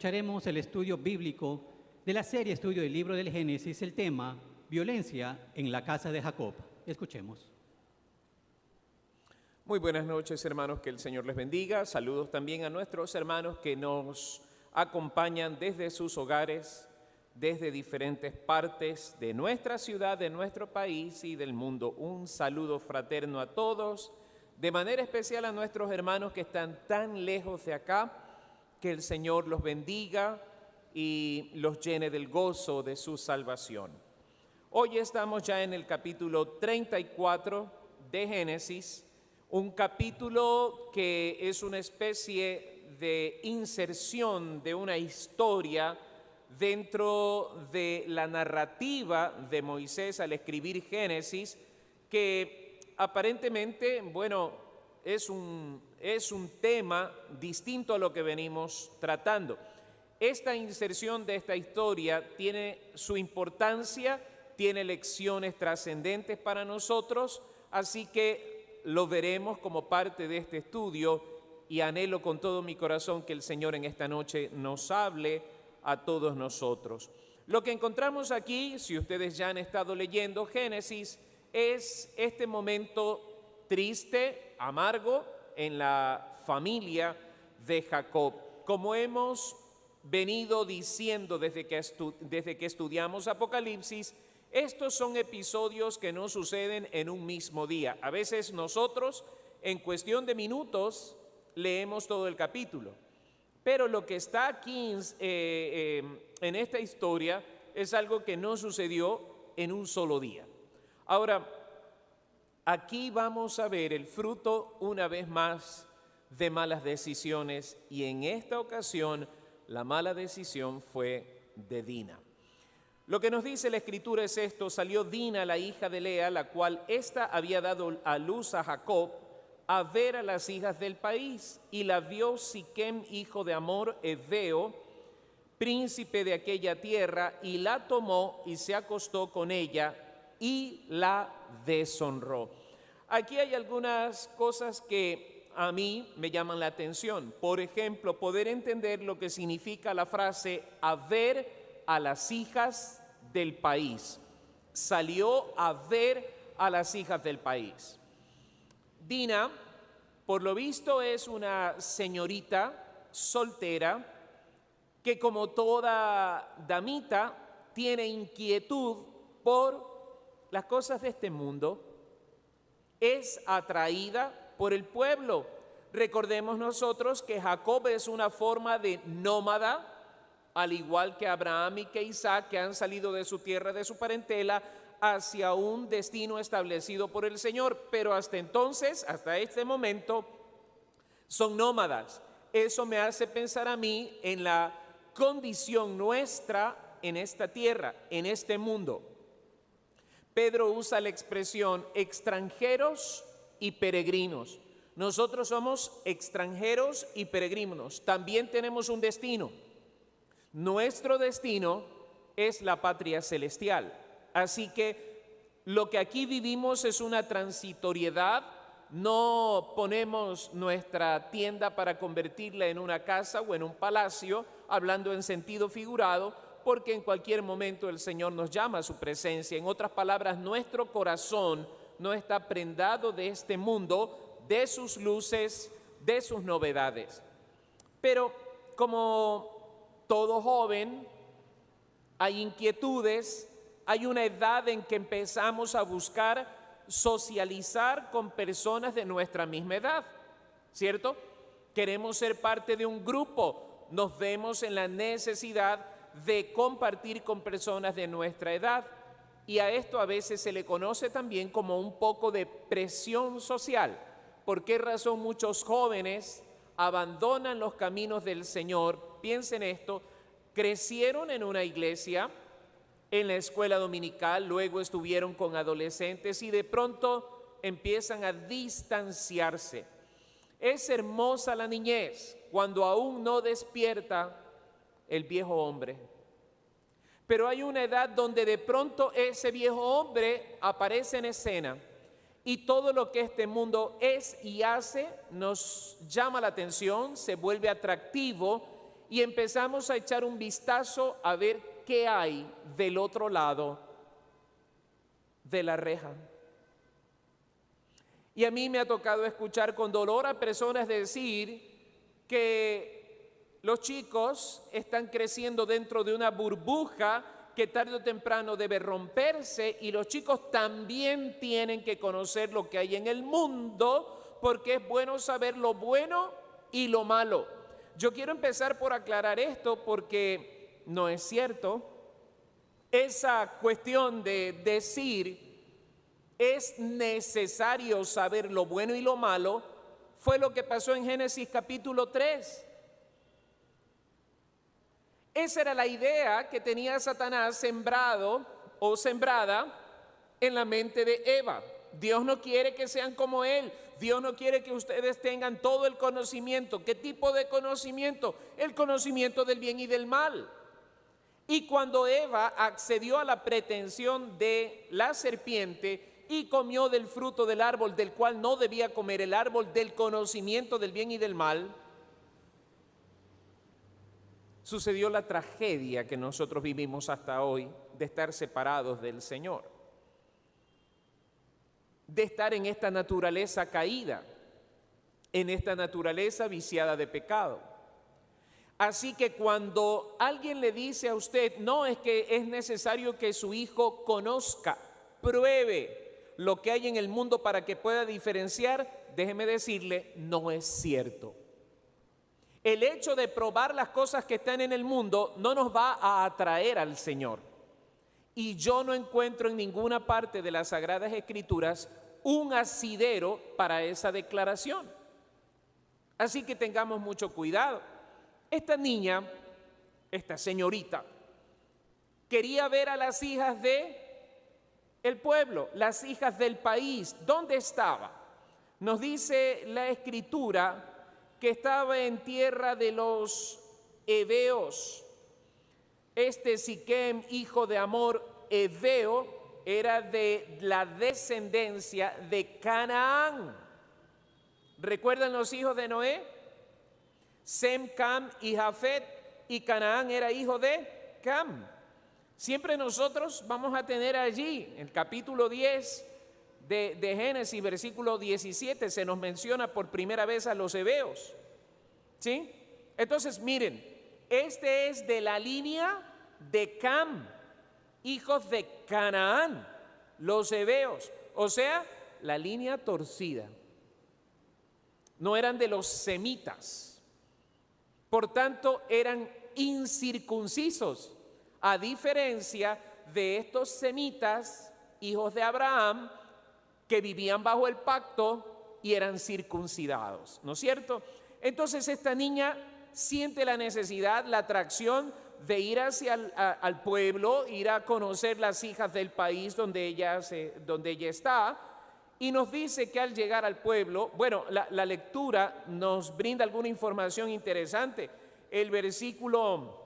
escucharemos el estudio bíblico de la serie Estudio del Libro del Génesis, el tema Violencia en la casa de Jacob. Escuchemos. Muy buenas noches, hermanos, que el Señor les bendiga. Saludos también a nuestros hermanos que nos acompañan desde sus hogares, desde diferentes partes de nuestra ciudad, de nuestro país y del mundo. Un saludo fraterno a todos, de manera especial a nuestros hermanos que están tan lejos de acá. Que el Señor los bendiga y los llene del gozo de su salvación. Hoy estamos ya en el capítulo 34 de Génesis, un capítulo que es una especie de inserción de una historia dentro de la narrativa de Moisés al escribir Génesis, que aparentemente, es un tema distinto a lo que venimos tratando. Esta inserción de esta historia tiene su importancia, tiene lecciones trascendentes para nosotros, así que lo veremos como parte de este estudio y anhelo con todo mi corazón que el Señor en esta noche nos hable a todos nosotros. Lo que encontramos aquí, si ustedes ya han estado leyendo Génesis, es este momento triste, amargo, en la familia de Jacob. Como hemos venido diciendo desde que estudiamos Apocalipsis, estos son episodios que no suceden en un mismo día. A veces nosotros, en cuestión de minutos, leemos todo el capítulo. Pero lo que está aquí en esta historia es algo que no sucedió en un solo día. Ahora, aquí vamos a ver el fruto, una vez más, de malas decisiones, y en esta ocasión la mala decisión fue de Dina. Lo que nos dice la Escritura es esto: salió Dina, la hija de Lea, la cual ésta había dado a luz a Jacob, a ver a las hijas del país, y la vio Siquem, hijo de Hamor, heveo, príncipe de aquella tierra, y la tomó y se acostó con ella y la deshonró. Aquí hay algunas cosas que a mí me llaman la atención. Por ejemplo, poder entender lo que significa la frase a ver a las hijas del país. Salió a ver a las hijas del país. Dina, por lo visto, es una señorita soltera que, como toda damita, tiene inquietud por las cosas de este mundo. Es atraída por el pueblo. Recordemos nosotros que Jacob es una forma de nómada, al igual que Abraham y que Isaac, que han salido de su tierra, de su parentela, hacia un destino establecido por el Señor. Pero hasta entonces, hasta este momento, son nómadas. Eso me hace pensar a mí en la condición nuestra en esta tierra, en este mundo. Pedro usa la expresión extranjeros y peregrinos. Nosotros somos extranjeros y peregrinos. También tenemos un destino. Nuestro destino es la patria celestial. Así que lo que aquí vivimos es una transitoriedad. No ponemos nuestra tienda para convertirla en una casa o en un palacio, hablando en sentido figurado, porque en cualquier momento el Señor nos llama a su presencia. En otras palabras, nuestro corazón no está prendado de este mundo, de sus luces, de sus novedades. Pero como todo joven, hay inquietudes, hay una edad en que empezamos a buscar socializar con personas de nuestra misma edad, ¿cierto? Queremos ser parte de un grupo, nos vemos en la necesidad de compartir con personas de nuestra edad, y a esto a veces se le conoce también como un poco de presión social. ¿Por qué razón muchos jóvenes abandonan los caminos del Señor? Piensen esto: crecieron en una iglesia, en la escuela dominical, luego estuvieron con adolescentes y de pronto empiezan a distanciarse. Es hermosa la niñez cuando aún no despierta el viejo hombre. Pero hay una edad donde de pronto ese viejo hombre aparece en escena y todo lo que este mundo es y hace nos llama la atención, se vuelve atractivo y empezamos a echar un vistazo a ver qué hay del otro lado de la reja. Y a mí me ha tocado escuchar con dolor a personas decir que los chicos están creciendo dentro de una burbuja que tarde o temprano debe romperse, y los chicos también tienen que conocer lo que hay en el mundo, porque es bueno saber lo bueno y lo malo. Yo quiero empezar por aclarar esto porque no es cierto. Esa cuestión de decir es necesario saber lo bueno y lo malo fue lo que pasó en Génesis capítulo 3. Esa era la idea que tenía Satanás sembrado o sembrada en la mente de Eva. Dios no quiere que sean como Él. Dios no quiere que ustedes tengan todo el conocimiento. ¿Qué tipo de conocimiento? El conocimiento del bien y del mal. Y cuando Eva accedió a la pretensión de la serpiente y comió del fruto del árbol del cual no debía comer, el árbol del conocimiento del bien y del mal, sucedió la tragedia que nosotros vivimos hasta hoy de estar separados del Señor, de estar en esta naturaleza caída, en esta naturaleza viciada de pecado. Así que cuando alguien le dice a usted, no, es que es necesario que su hijo conozca, pruebe lo que hay en el mundo para que pueda diferenciar, déjeme decirle, no es cierto. El hecho de probar las cosas que están en el mundo no nos va a atraer al Señor. Y yo no encuentro en ninguna parte de las Sagradas Escrituras un asidero para esa declaración. Así que tengamos mucho cuidado. Esta niña, esta señorita, quería ver a las hijas del pueblo, las hijas del país. ¿Dónde estaba? Nos dice la Escritura que estaba en tierra de los heveos. Este Siquem, hijo de Hamor, heveo, era de la descendencia de Canaán. ¿Recuerdan los hijos de Noé? Sem, Cam y Jafet, y Canaán era hijo de Cam. Siempre nosotros vamos a tener allí, en el capítulo 10 de Génesis, versículo 17, se nos menciona por primera vez a los heveos. ¿Sí? Entonces, miren, este es de la línea de Cam, hijos de Canaán, los heveos, o sea, la línea torcida. No eran de los semitas, por tanto, eran incircuncisos, a diferencia de estos semitas, hijos de Abraham, que vivían bajo el pacto y eran circuncidados, ¿no es cierto? Entonces esta niña siente la necesidad, la atracción de ir hacia al pueblo, ir a conocer las hijas del país donde ella está, y nos dice que al llegar al pueblo, bueno, la lectura nos brinda alguna información interesante. El versículo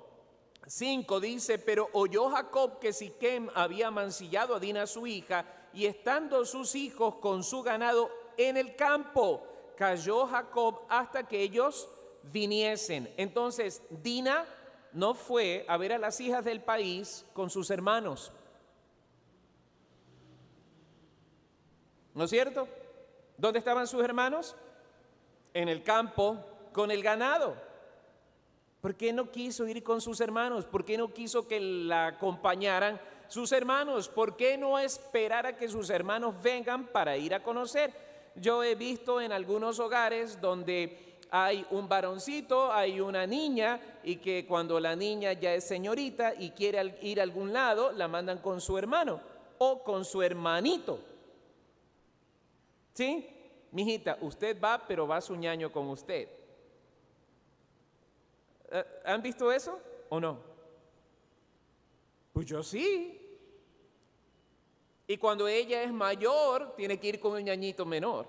5 dice, pero oyó Jacob que Siquem había mancillado a Dina su hija, y estando sus hijos con su ganado en el campo, cayó Jacob hasta que ellos viniesen. Entonces Dina no fue a ver a las hijas del país con sus hermanos, ¿no es cierto? ¿Dónde estaban sus hermanos? En el campo con el ganado. ¿Por qué no quiso ir con sus hermanos? ¿Por qué no quiso que la acompañaran sus hermanos? ¿Por qué no esperar a que sus hermanos vengan para ir a conocer? Yo he visto en algunos hogares donde hay un varoncito, hay una niña, y que cuando la niña ya es señorita y quiere ir a algún lado, la mandan con su hermano o con su hermanito. ¿Sí? Mijita, usted va, pero va su ñaño con usted. ¿Han visto eso o no? Pues yo sí. Y cuando ella es mayor, tiene que ir con el ñañito menor.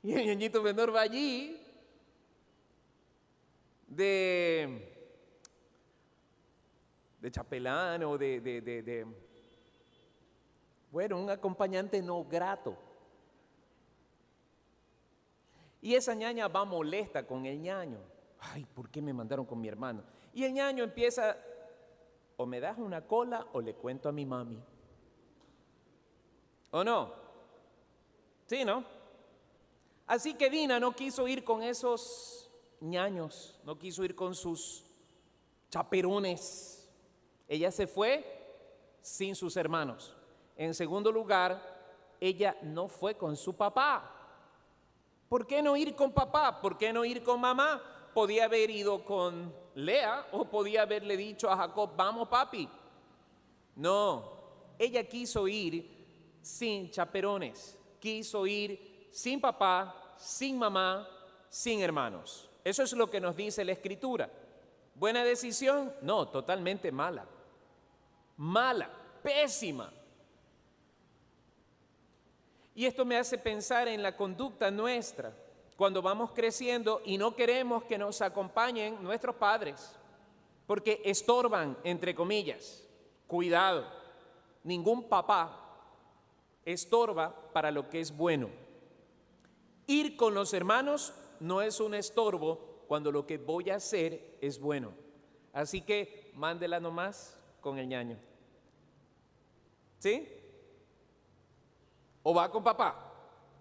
Y el ñañito menor va allí de chapelán o bueno, un acompañante no grato. Y esa ñaña va molesta con el ñaño. Ay, ¿por qué me mandaron con mi hermano? Y el ñaño empieza, o me das una cola o le cuento a mi mami. ¿O no? Sí, ¿no? Así que Dina no quiso ir con esos ñaños, no quiso ir con sus chaperones. Ella se fue sin sus hermanos. En segundo lugar, ella no fue con su papá. ¿Por qué no ir con papá? ¿Por qué no ir con mamá? Podía haber ido con Lea o podía haberle dicho a Jacob, vamos papi. No, ella quiso ir sin chaperones, quiso ir sin papá, sin mamá, sin hermanos. Eso es lo que nos dice la Escritura. ¿Buena decisión? No, totalmente mala. Mala, pésima. Y esto me hace pensar en la conducta nuestra cuando vamos creciendo y no queremos que nos acompañen nuestros padres, porque estorban, entre comillas. Cuidado, ningún papá estorba para lo que es bueno. Ir con los hermanos no es un estorbo cuando lo que voy a hacer es bueno. Así que mándela nomás con el ñaño. ¿Sí? ¿O va con papá?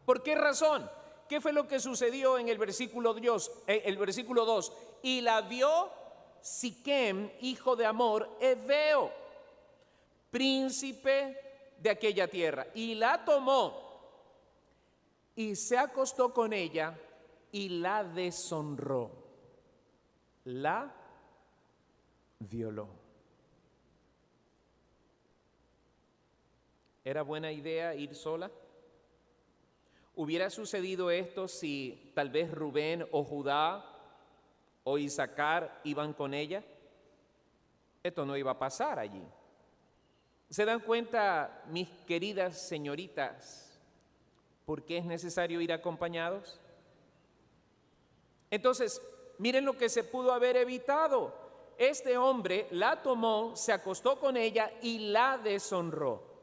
¿Por qué razón? ¿Qué fue lo que sucedió en el versículo 2? Y la vio Siquem, hijo de Hamor, heveo, príncipe de aquella tierra, y la tomó y se acostó con ella y la deshonró, la violó. ¿Era buena idea ir sola? ¿Hubiera sucedido esto si tal vez Rubén o Judá o Isaacar iban con ella? Esto no iba a pasar allí. ¿Se dan cuenta, mis queridas señoritas, por qué es necesario ir acompañados? Entonces, miren lo que se pudo haber evitado. Este hombre la tomó, se acostó con ella y la deshonró.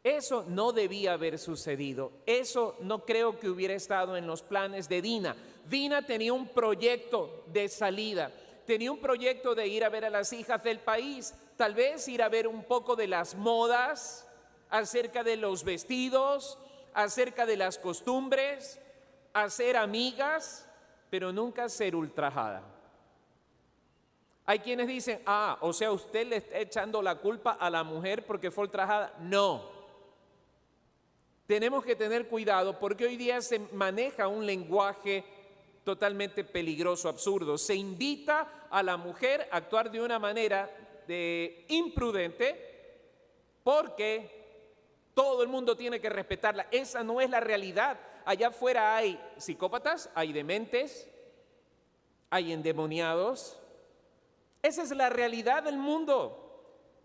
Eso no debía haber sucedido. Eso no creo que hubiera estado en los planes de Dina. Dina tenía un proyecto de salida, tenía un proyecto de ir a ver a las hijas del país, tal vez ir a ver un poco de las modas, acerca de los vestidos, acerca de las costumbres, hacer amigas, pero nunca ser ultrajada. Hay quienes dicen, o sea, usted le está echando la culpa a la mujer porque fue ultrajada. No. Tenemos que tener cuidado porque hoy día se maneja un lenguaje totalmente peligroso, absurdo. Se invita a la mujer a actuar de una manera imprudente porque todo el mundo tiene que respetarla. Esa no es la realidad. Allá afuera hay psicópatas, hay dementes, hay endemoniados. Esa es la realidad del mundo.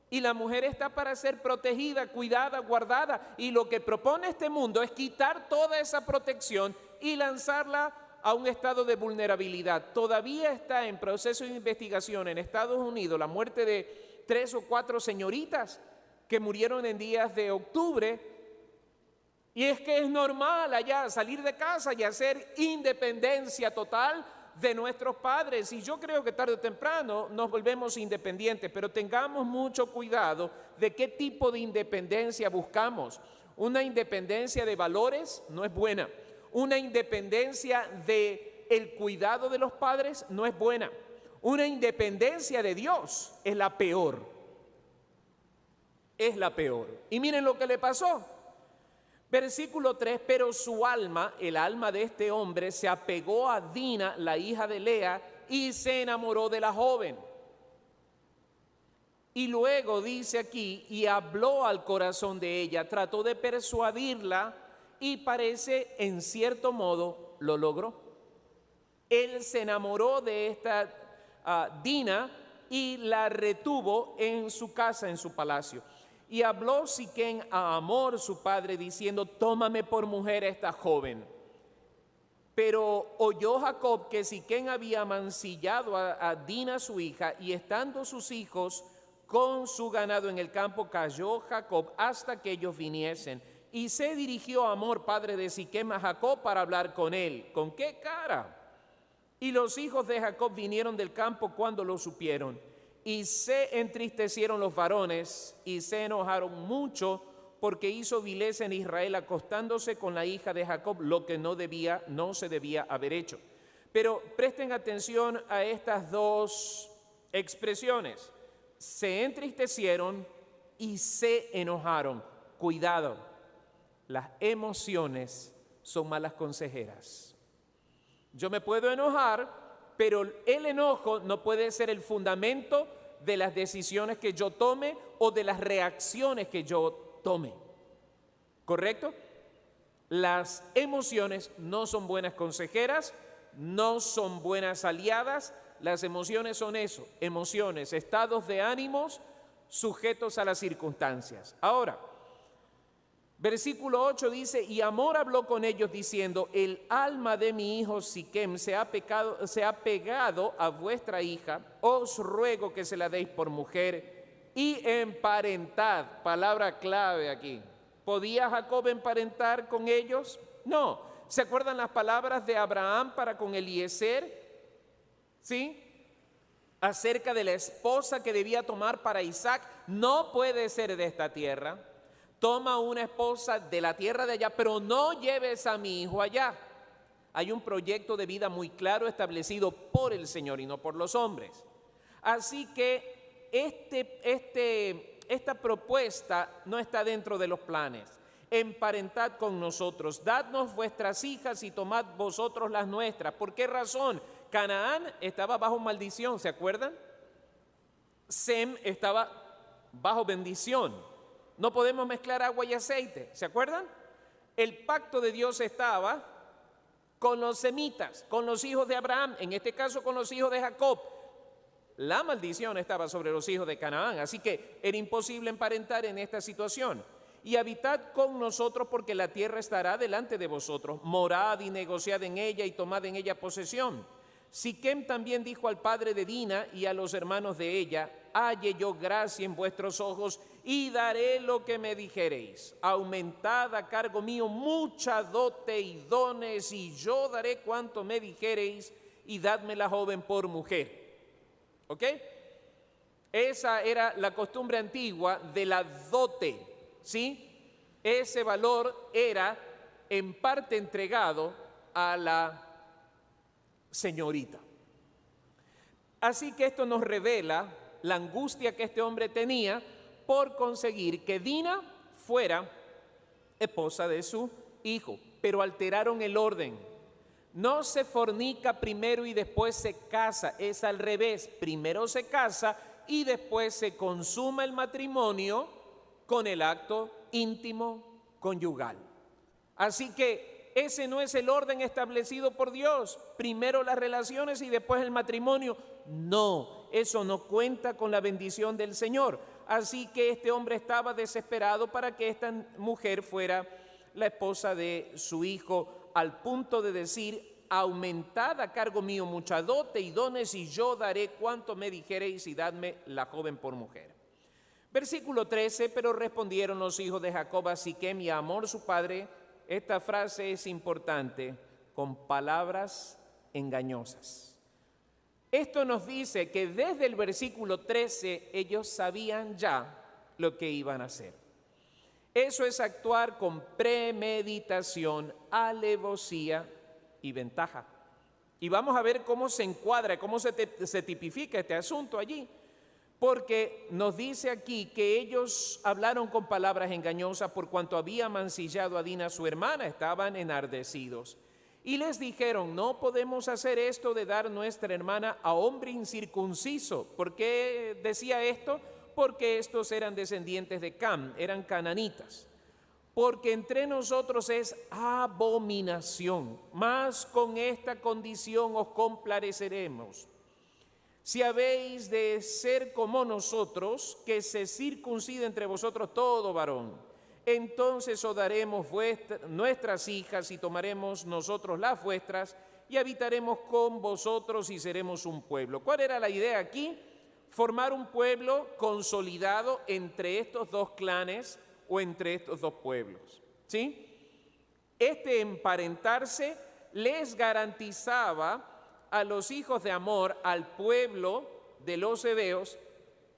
Y la mujer está para ser protegida, cuidada, guardada. Y lo que propone este mundo es quitar toda esa protección y lanzarla a un estado de vulnerabilidad. Todavía está en proceso de investigación en Estados Unidos la muerte de 3 o 4 señoritas que murieron en días de octubre. Y es que es normal allá salir de casa y hacer independencia total de nuestros padres, y yo creo que tarde o temprano nos volvemos independientes, pero tengamos mucho cuidado de qué tipo de independencia buscamos. Una independencia de valores no es buena. Una independencia de el cuidado de los padres no es buena. Una independencia de Dios es la peor. Es la peor. Y miren lo que le pasó. Versículo 3, pero su alma, el alma de este hombre, se apegó a Dina, la hija de Lea, y se enamoró de la joven. Y luego dice aquí, y habló al corazón de ella, trató de persuadirla y parece en cierto modo lo logró. Él se enamoró de esta Dina y la retuvo en su casa, en su palacio. Y habló Siquem a Hamor, su padre, diciendo, tómame por mujer a esta joven. Pero oyó Jacob que Siquem había mancillado a Dina su hija, y estando sus hijos con su ganado en el campo, cayó Jacob hasta que ellos viniesen. Y se dirigió Hamor, padre de Siquem, a Jacob para hablar con él. ¿Con qué cara? Y los hijos de Jacob vinieron del campo cuando lo supieron, y se entristecieron los varones y se enojaron mucho, porque hizo vileza en Israel acostándose con la hija de Jacob, lo que no se debía haber hecho. Pero presten atención a estas dos expresiones: se entristecieron y se enojaron. Cuidado, las emociones son malas consejeras. Yo me puedo enojar, pero el enojo no puede ser el fundamento de las decisiones que yo tome o de las reacciones que yo tome. ¿Correcto? Las emociones no son buenas consejeras, no son buenas aliadas. Las emociones son eso, emociones, estados de ánimos sujetos a las circunstancias. Ahora, versículo 8 dice: y Hamor habló con ellos diciendo: el alma de mi hijo Siquem se ha pegado a vuestra hija, os ruego que se la deis por mujer y emparentad. Palabra clave aquí. ¿Podía Jacob emparentar con ellos? No. ¿Se acuerdan las palabras de Abraham para con Eliezer? ¿Sí? Acerca de la esposa que debía tomar para Isaac. No puede ser de esta tierra. Toma una esposa de la tierra de allá, pero no lleves a mi hijo allá. Hay un proyecto de vida muy claro establecido por el Señor y no por los hombres. Así que esta propuesta no está dentro de los planes. Emparentad con nosotros, dadnos vuestras hijas y tomad vosotros las nuestras. ¿Por qué razón? Canaán estaba bajo maldición, ¿se acuerdan? Sem estaba bajo bendición. No podemos mezclar agua y aceite, ¿se acuerdan? El pacto de Dios estaba con los semitas, con los hijos de Abraham, en este caso con los hijos de Jacob. La maldición estaba sobre los hijos de Canaán, así que era imposible emparentar en esta situación. Y habitad con nosotros, porque la tierra estará delante de vosotros. Morad y negociad en ella y tomad en ella posesión. Siquem también dijo al padre de Dina y a los hermanos de ella: halle yo gracia en vuestros ojos y daré lo que me dijereis. Aumentad a cargo mío mucha dote y dones, y yo daré cuanto me dijereis, y dadme la joven por mujer. ¿Ok? Esa era la costumbre antigua de la dote, ¿sí? Ese valor era en parte entregado a la señorita. Así que esto nos revela la angustia que este hombre tenía por conseguir que Dina fuera esposa de su hijo, pero alteraron el orden. No se fornica primero y después se casa, es al revés. Primero se casa y después se consuma el matrimonio con el acto íntimo conyugal. Así que ese no es el orden establecido por Dios. Primero las relaciones y después el matrimonio. No, eso no cuenta con la bendición del Señor. Así que este hombre estaba desesperado para que esta mujer fuera la esposa de su hijo, al punto de decir: aumentad a cargo mío mucha dote y dones, y yo daré cuanto me dijereis, y dadme la joven por mujer. Versículo 13: pero respondieron los hijos de Jacob a Siquem y a Hamor su padre. Esta frase es importante: con palabras engañosas. Esto nos dice que desde el versículo 13 ellos sabían ya lo que iban a hacer. Eso es actuar con premeditación, alevosía y ventaja. Y vamos a ver cómo se encuadra, cómo se tipifica este asunto allí. Porque nos dice aquí que ellos hablaron con palabras engañosas por cuanto había mancillado a Dina su hermana, estaban enardecidos. Y les dijeron: no podemos hacer esto de dar nuestra hermana a hombre incircunciso. ¿Por qué decía esto? Porque estos eran descendientes de Cam, eran cananitas. Porque entre nosotros es abominación, mas con esta condición os complaceremos. Si habéis de ser como nosotros, que se circuncide entre vosotros todo varón, entonces os daremos nuestras hijas y tomaremos nosotros las vuestras y habitaremos con vosotros y seremos un pueblo. ¿Cuál era la idea aquí? Formar un pueblo consolidado entre estos dos clanes o entre estos dos pueblos, ¿sí? Este emparentarse les garantizaba a los hijos de Amor, al pueblo de los heveos,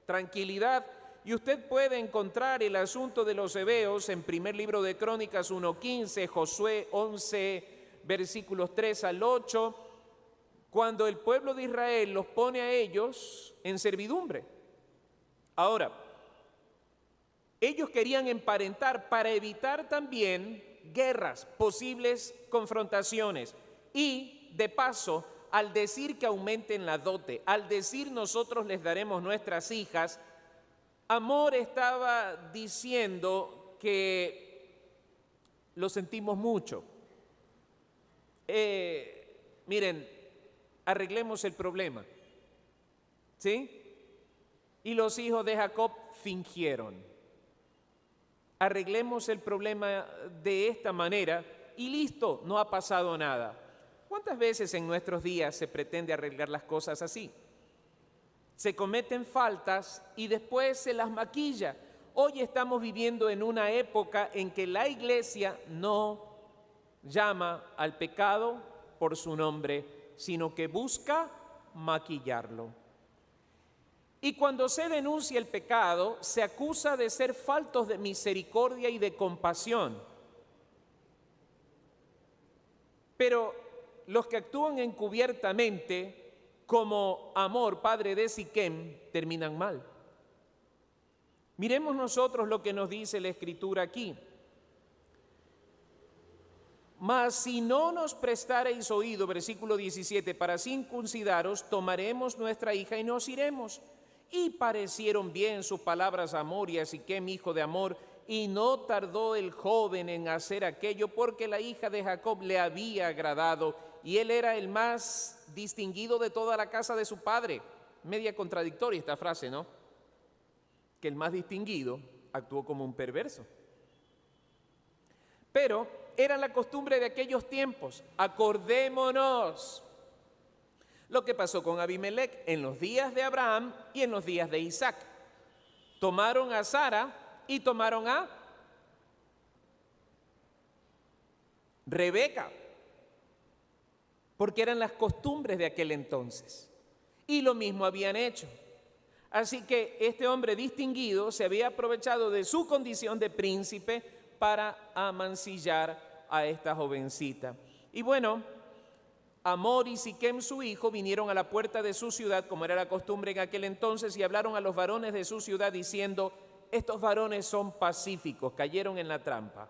tranquilidad. Y usted puede encontrar el asunto de los heveos en primer libro de Crónicas 1:15, Josué 11, versículos 3 al 8, cuando el pueblo de Israel los pone a ellos en servidumbre. Ahora, ellos querían emparentar para evitar también guerras, posibles confrontaciones. Y, de paso, al decir que aumenten la dote, al decir nosotros les daremos nuestras hijas, Amor estaba diciendo que lo sentimos mucho. Miren, arreglemos el problema, ¿sí? Y los hijos de Jacob fingieron. Arreglemos el problema de esta manera y listo, no ha pasado nada. ¿Cuántas veces en nuestros días se pretende arreglar las cosas así? Se cometen faltas y después se las maquilla. Hoy estamos viviendo en una época en que la iglesia no llama al pecado por su nombre, sino que busca maquillarlo. Y cuando se denuncia el pecado, se acusa de ser faltos de misericordia y de compasión. Pero los que actúan encubiertamente, como Amor, padre de Siquem, terminan mal. Miremos nosotros lo que nos dice la Escritura aquí. Mas si no nos prestareis oído, versículo 17, para circuncidaros, tomaremos nuestra hija y nos iremos. Y parecieron bien sus palabras a Amor y a Siquem, hijo de Amor, y no tardó el joven en hacer aquello, porque la hija de Jacob le había agradado, y él era el más distinguido de toda la casa de su padre. Media contradictoria esta frase, ¿no? Que el más distinguido actuó como un perverso. Pero era la costumbre de aquellos tiempos. Acordémonos lo que pasó con Abimelec en los días de Abraham y en los días de Isaac. Tomaron a Sara y tomaron a Rebeca, porque eran las costumbres de aquel entonces. Y lo mismo habían hecho. Así que este hombre distinguido se había aprovechado de su condición de príncipe para amancillar a esta jovencita. Y bueno, Amor y Siquem su hijo vinieron a la puerta de su ciudad, como era la costumbre en aquel entonces, y hablaron a los varones de su ciudad diciendo: estos varones son pacíficos, cayeron en la trampa.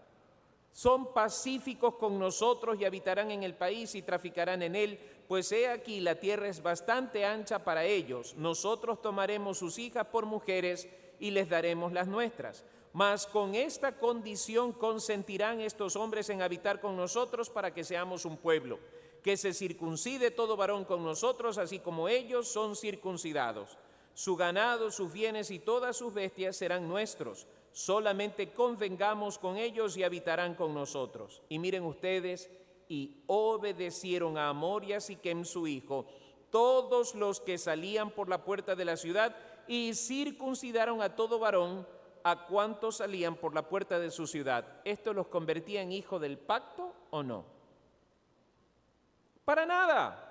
Son pacíficos con nosotros y habitarán en el país y traficarán en él, pues he aquí la tierra es bastante ancha para ellos. Nosotros tomaremos sus hijas por mujeres y les daremos las nuestras. Mas con esta condición consentirán estos hombres en habitar con nosotros para que seamos un pueblo, que se circuncide todo varón con nosotros, así como ellos son circuncidados. Su ganado, sus bienes y todas sus bestias serán nuestros. Solamente convengamos con ellos y habitarán con nosotros. Y miren ustedes, y obedecieron a Amor y a Siquem su hijo, todos los que salían por la puerta de la ciudad, y circuncidaron a todo varón, a cuantos salían por la puerta de su ciudad. ¿Esto los convertía en hijos del pacto o no? Para nada.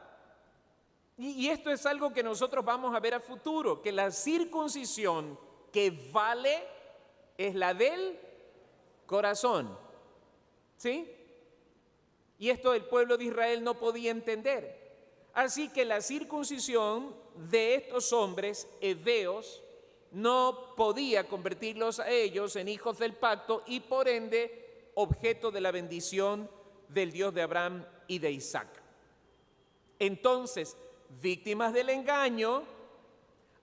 Y esto es algo que nosotros vamos a ver a futuro, que la circuncisión que vale es la del corazón, ¿sí? Y esto el pueblo de Israel no podía entender. Así que la circuncisión de estos hombres heveos no podía convertirlos a ellos en hijos del pacto y por ende objeto de la bendición del Dios de Abraham y de Isaac. Entonces, víctimas del engaño,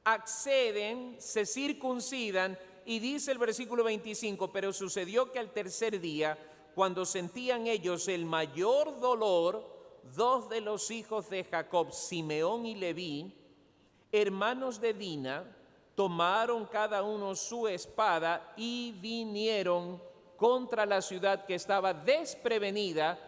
acceden, se circuncidan. Y dice el versículo 25, pero sucedió que al tercer día, cuando sentían ellos el mayor dolor, dos de los hijos de Jacob, Simeón y Leví, hermanos de Dina, tomaron cada uno su espada y vinieron contra la ciudad que estaba desprevenida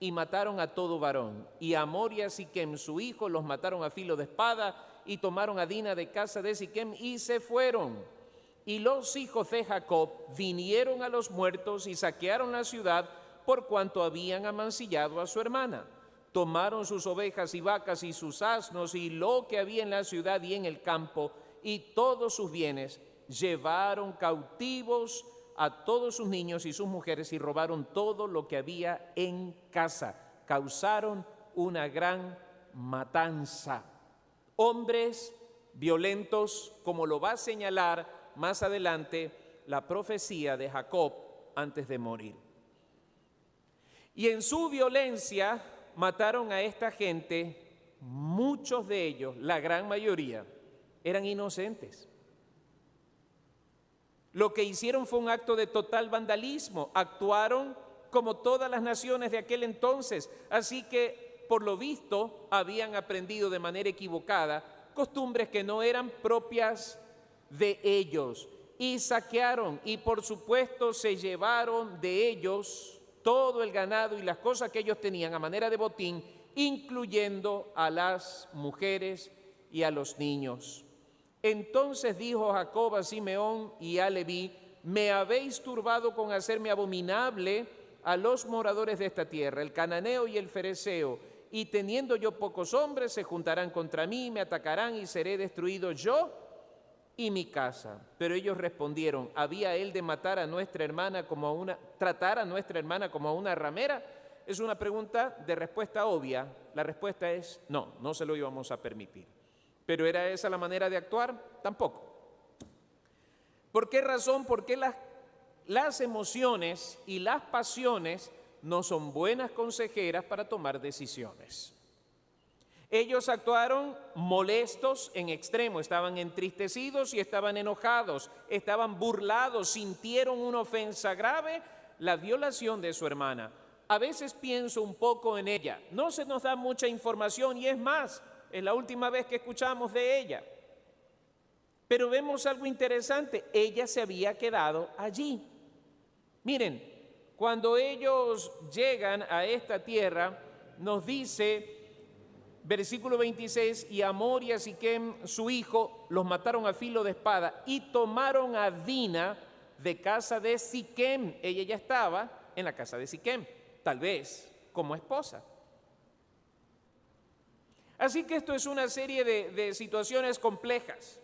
y mataron a todo varón. Y a Amor y a Siquem su hijo los mataron a filo de espada y tomaron a Dina de casa de Siquem y se fueron. Y los hijos de Jacob vinieron a los muertos y saquearon la ciudad por cuanto habían amancillado a su hermana. tomaron sus ovejas y vacas y sus asnos y lo que había en la ciudad y en el campo y todos sus bienes, llevaron cautivos a todos sus niños y sus mujeres y robaron todo lo que había en casa. Causaron una gran matanza. Hombres violentos, como lo va a señalar más adelante la profecía de Jacob antes de morir. Y en su violencia mataron a esta gente, muchos de ellos, la gran mayoría, eran inocentes. Lo que hicieron fue un acto de total vandalismo, actuaron como todas las naciones de aquel entonces, así que por lo visto habían aprendido de manera equivocada costumbres que no eran propias de ellos y saquearon y por supuesto se llevaron de ellos todo el ganado y las cosas que ellos tenían a manera de botín, incluyendo a las mujeres y a los niños. Entonces dijo Jacob a Simeón y a Leví: me habéis turbado con hacerme abominable a los moradores de esta tierra, el cananeo y el fereceo, y teniendo yo pocos hombres se juntarán contra mí, me atacarán y seré destruido yo y mi casa. Pero ellos respondieron: ¿había él de matar a nuestra hermana tratar a nuestra hermana como a una ramera? Es una pregunta de respuesta obvia. La respuesta es no, no se lo íbamos a permitir. ¿Pero era esa la manera de actuar? Tampoco. ¿Por qué razón? Porque las emociones y las pasiones no son buenas consejeras para tomar decisiones. Ellos actuaron molestos en extremo, estaban entristecidos y estaban enojados, estaban burlados, sintieron una ofensa grave, la violación de su hermana. A veces pienso un poco en ella, no se nos da mucha información y es más, es la última vez que escuchamos de ella. Pero vemos algo interesante, ella se había quedado allí. Miren, cuando ellos llegan a esta tierra, nos dice, versículo 26, y Amor y a Siquem, su hijo, los mataron a filo de espada y tomaron a Dina de casa de Siquem. Ella ya estaba en la casa de Siquem, tal vez como esposa. Así que esto es una serie de situaciones complejas.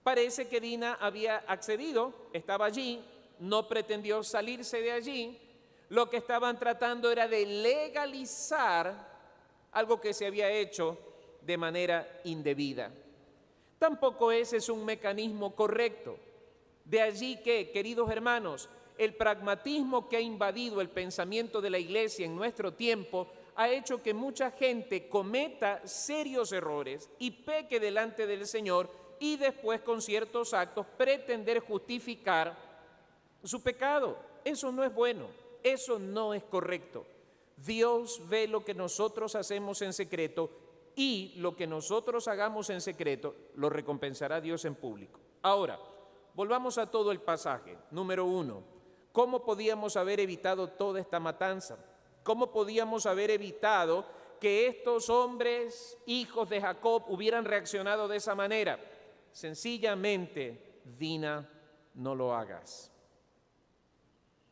Parece que Dina había accedido, estaba allí, no pretendió salirse de allí. Lo que estaban tratando era de legalizar algo que se había hecho de manera indebida. Tampoco ese es un mecanismo correcto. De allí que, queridos hermanos, el pragmatismo que ha invadido el pensamiento de la iglesia en nuestro tiempo ha hecho que mucha gente cometa serios errores y peque delante del Señor y después con ciertos actos pretender justificar su pecado. Eso no es bueno, eso no es correcto. Dios ve lo que nosotros hacemos en secreto y lo que nosotros hagamos en secreto lo recompensará Dios en público. Ahora, volvamos a todo el pasaje. Número 1, ¿cómo podíamos haber evitado toda esta matanza? ¿Cómo podíamos haber evitado que estos hombres, hijos de Jacob, hubieran reaccionado de esa manera? Sencillamente, Dina, no lo hagas.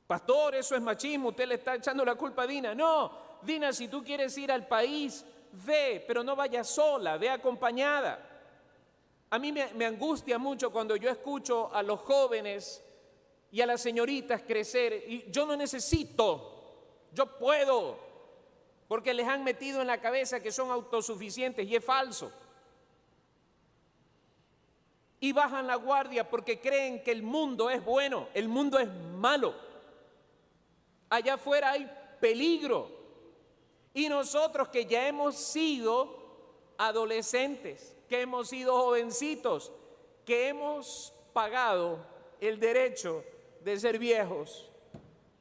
Pastor, eso es machismo, usted le está echando la culpa a Dina. No, Dina, si tú quieres ir al país, ve, pero no vayas sola, ve acompañada. A mí me angustia mucho cuando yo escucho a los jóvenes y a las señoritas crecer y yo no necesito, yo puedo, porque les han metido en la cabeza que son autosuficientes y es falso. Y bajan la guardia porque creen que el mundo es bueno, el mundo es malo. Allá afuera hay peligro. Y nosotros que ya hemos sido adolescentes, que hemos sido jovencitos, que hemos pagado el derecho de ser viejos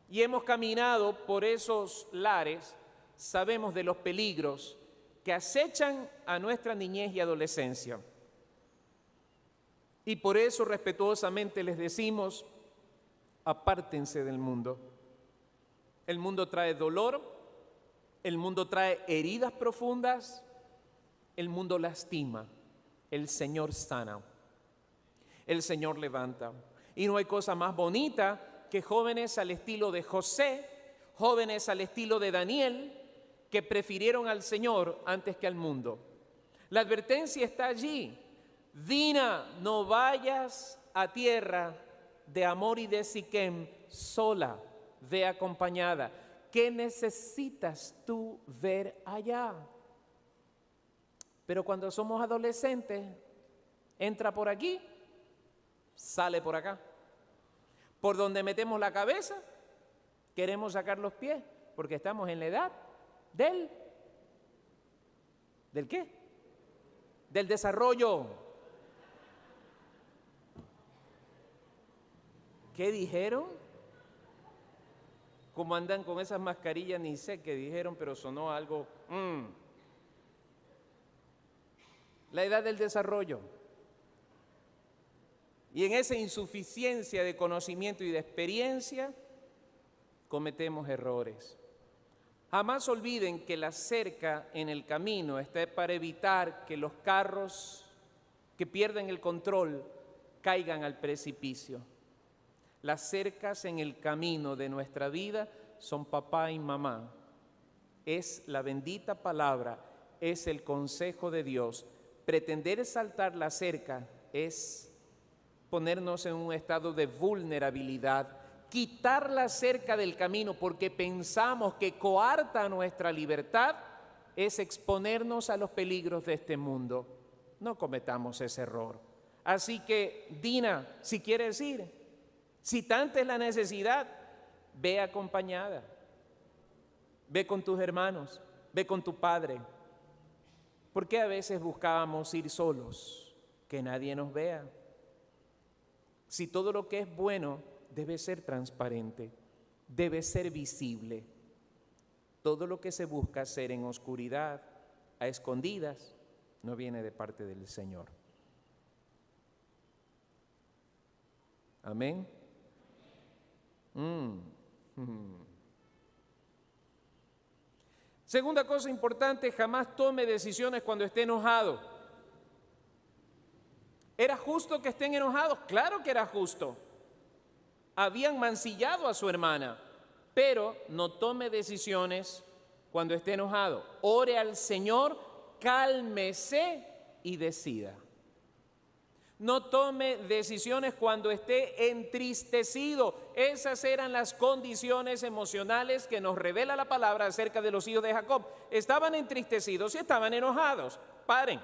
y hemos caminado por esos lares, sabemos de los peligros que acechan a nuestra niñez y adolescencia. Y por eso respetuosamente les decimos, apártense del mundo. El mundo trae dolor, el mundo trae heridas profundas, el mundo lastima, el Señor sana, el Señor levanta. Y no hay cosa más bonita que jóvenes al estilo de José, jóvenes al estilo de Daniel, que prefirieron al Señor antes que al mundo. La advertencia está allí. Dina, no vayas a tierra de Amor y de Siquem sola, ve acompañada. ¿Qué necesitas tú ver allá? Pero cuando somos adolescentes, entra por aquí, sale por acá. Por donde metemos la cabeza, queremos sacar los pies, porque estamos en la edad ¿del qué? Del desarrollo. ¿Qué dijeron? Como andan con esas mascarillas, ni sé qué dijeron, pero sonó algo. La edad del desarrollo. Y en esa insuficiencia de conocimiento y de experiencia, cometemos errores. Jamás olviden que la cerca en el camino está para evitar que los carros que pierden el control caigan al precipicio. Las cercas en el camino de nuestra vida son papá y mamá. Es la bendita palabra, es el consejo de Dios. Pretender saltar la cerca es ponernos en un estado de vulnerabilidad. Quitar la cerca del camino porque pensamos que coarta nuestra libertad es exponernos a los peligros de este mundo. No cometamos ese error. Así que, Dina, si quieres ir, si tanta es la necesidad, ve acompañada. Ve con tus hermanos, ve con tu padre. ¿Por qué a veces buscábamos ir solos? Que nadie nos vea. Si todo lo que es bueno debe ser transparente, debe ser visible. Todo lo que se busca hacer en oscuridad, a escondidas, no viene de parte del Señor. Amén. Segunda cosa importante, jamás tome decisiones cuando esté enojado. ¿Era justo que estén enojados? Claro que era justo. Habían mancillado a su hermana, pero no tome decisiones cuando esté enojado. Ore al Señor, cálmese y decida. No tome decisiones cuando esté entristecido. Esas eran las condiciones emocionales que nos revela la palabra acerca de los hijos de Jacob. Estaban entristecidos y estaban enojados. Paren.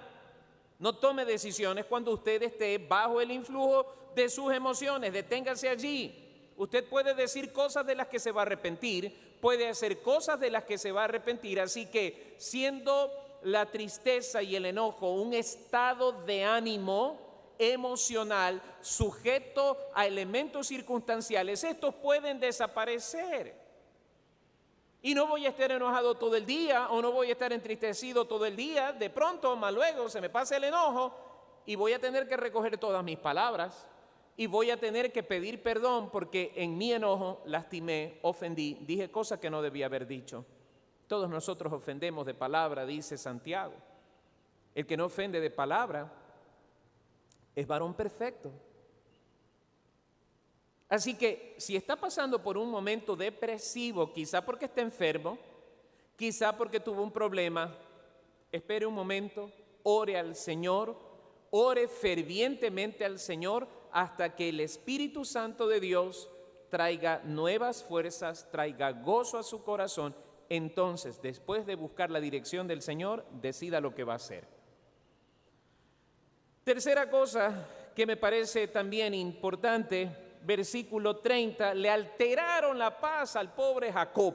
No tome decisiones cuando usted esté bajo el influjo de sus emociones. Deténgase allí. Usted puede decir cosas de las que se va a arrepentir, puede hacer cosas de las que se va a arrepentir. Así que, siendo la tristeza y el enojo un estado de ánimo emocional sujeto a elementos circunstanciales, estos pueden desaparecer. Y no voy a estar enojado todo el día o no voy a estar entristecido todo el día. De pronto, más luego, se me pasa el enojo y voy a tener que recoger todas mis palabras y voy a tener que pedir perdón porque en mi enojo lastimé, ofendí, dije cosas que no debía haber dicho. Todos nosotros ofendemos de palabra, dice Santiago. El que no ofende de palabra es varón perfecto. Así que si está pasando por un momento depresivo, quizá porque está enfermo, quizá porque tuvo un problema, espere un momento, ore al Señor, ore fervientemente al Señor hasta que el Espíritu Santo de Dios traiga nuevas fuerzas, traiga gozo a su corazón. Entonces, después de buscar la dirección del Señor, decida lo que va a hacer. Tercera cosa que me parece también importante, versículo 30, le alteraron la paz al pobre Jacob.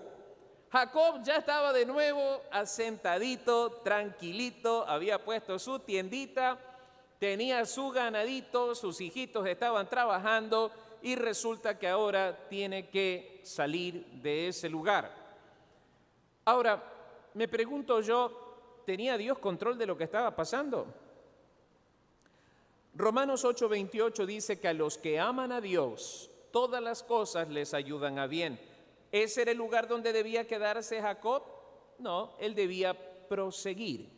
Jacob ya estaba de nuevo asentadito, tranquilito, había puesto su tiendita, tenía su ganadito, sus hijitos estaban trabajando y resulta que ahora tiene que salir de ese lugar. Ahora, me pregunto yo, ¿tenía Dios control de lo que estaba pasando? Romanos 8:28 dice que a los que aman a Dios, todas las cosas les ayudan a bien. ¿Ese era el lugar donde debía quedarse Jacob? No, él debía proseguir.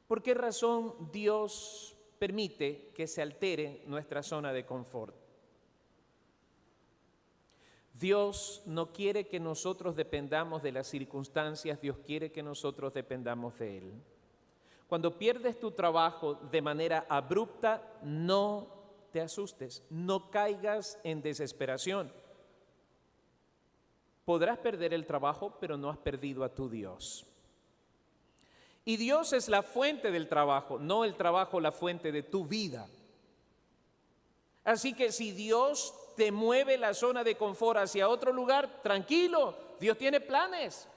¿Por qué razón Dios permite que se altere nuestra zona de confort? Dios no quiere que nosotros dependamos de las circunstancias, Dios quiere que nosotros dependamos de Él. Cuando pierdes tu trabajo de manera abrupta, no te asustes, no caigas en desesperación. Podrás perder el trabajo, pero no has perdido a tu Dios. Y Dios es la fuente del trabajo, no el trabajo la fuente de tu vida. Así que si Dios te mueve la zona de confort hacia otro lugar, tranquilo, Dios tiene planes.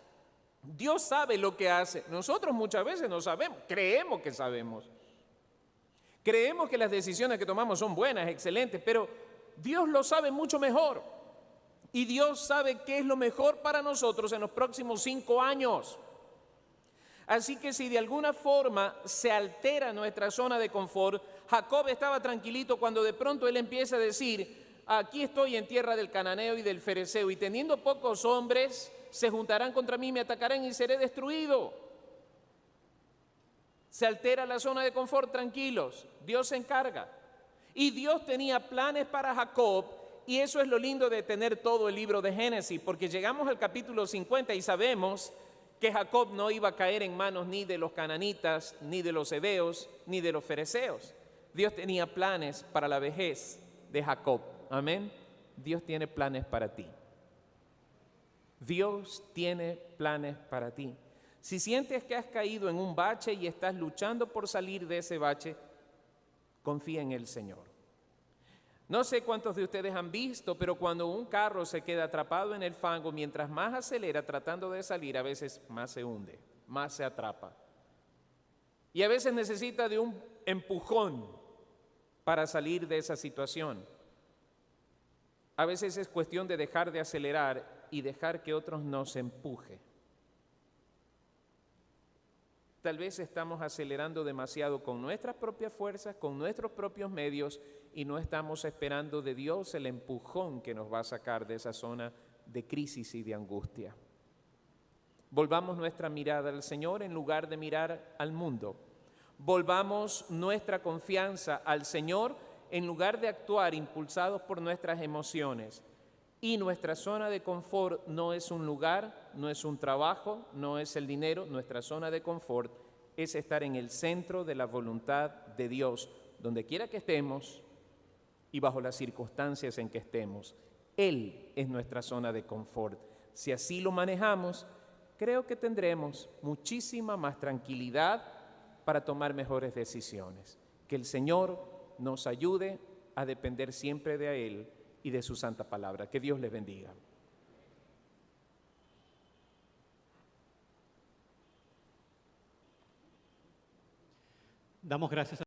Dios sabe lo que hace. Nosotros muchas veces no sabemos, creemos que sabemos. Creemos que las decisiones que tomamos son buenas, excelentes, pero Dios lo sabe mucho mejor. Y Dios sabe qué es lo mejor para nosotros en los próximos 5 años. Así que si de alguna forma se altera nuestra zona de confort, Jacob estaba tranquilito cuando de pronto él empieza a decir: aquí estoy en tierra del cananeo y del fereceo, y teniendo pocos hombres, se juntarán contra mí, me atacarán y seré destruido. Se altera la zona de confort, tranquilos, Dios se encarga. Y Dios tenía planes para Jacob, y eso es lo lindo de tener todo el libro de Génesis, porque llegamos al capítulo 50 y sabemos que Jacob no iba a caer en manos ni de los cananitas, ni de los heveos, ni de los fereceos. Dios tenía planes para la vejez de Jacob. Amén. Dios tiene planes para ti. Dios tiene planes para ti. Si sientes que has caído en un bache y estás luchando por salir de ese bache, confía en el Señor. No sé cuántos de ustedes han visto, pero cuando un carro se queda atrapado en el fango, mientras más acelera tratando de salir, a veces más se hunde, más se atrapa. Y a veces necesita de un empujón para salir de esa situación. A veces es cuestión de dejar de acelerar y dejar que otros nos empujen. Tal vez estamos acelerando demasiado con nuestras propias fuerzas, con nuestros propios medios, y no estamos esperando de Dios el empujón que nos va a sacar de esa zona de crisis y de angustia. Volvamos nuestra mirada al Señor en lugar de mirar al mundo. Volvamos nuestra confianza al Señor en lugar de actuar impulsados por nuestras emociones. Y nuestra zona de confort no es un lugar, no es un trabajo, no es el dinero. Nuestra zona de confort es estar en el centro de la voluntad de Dios, donde quiera que estemos y bajo las circunstancias en que estemos. Él es nuestra zona de confort. Si así lo manejamos, creo que tendremos muchísima más tranquilidad para tomar mejores decisiones. Que el Señor nos ayude a depender siempre de Él y de su santa palabra. Que Dios les bendiga. Damos gracias a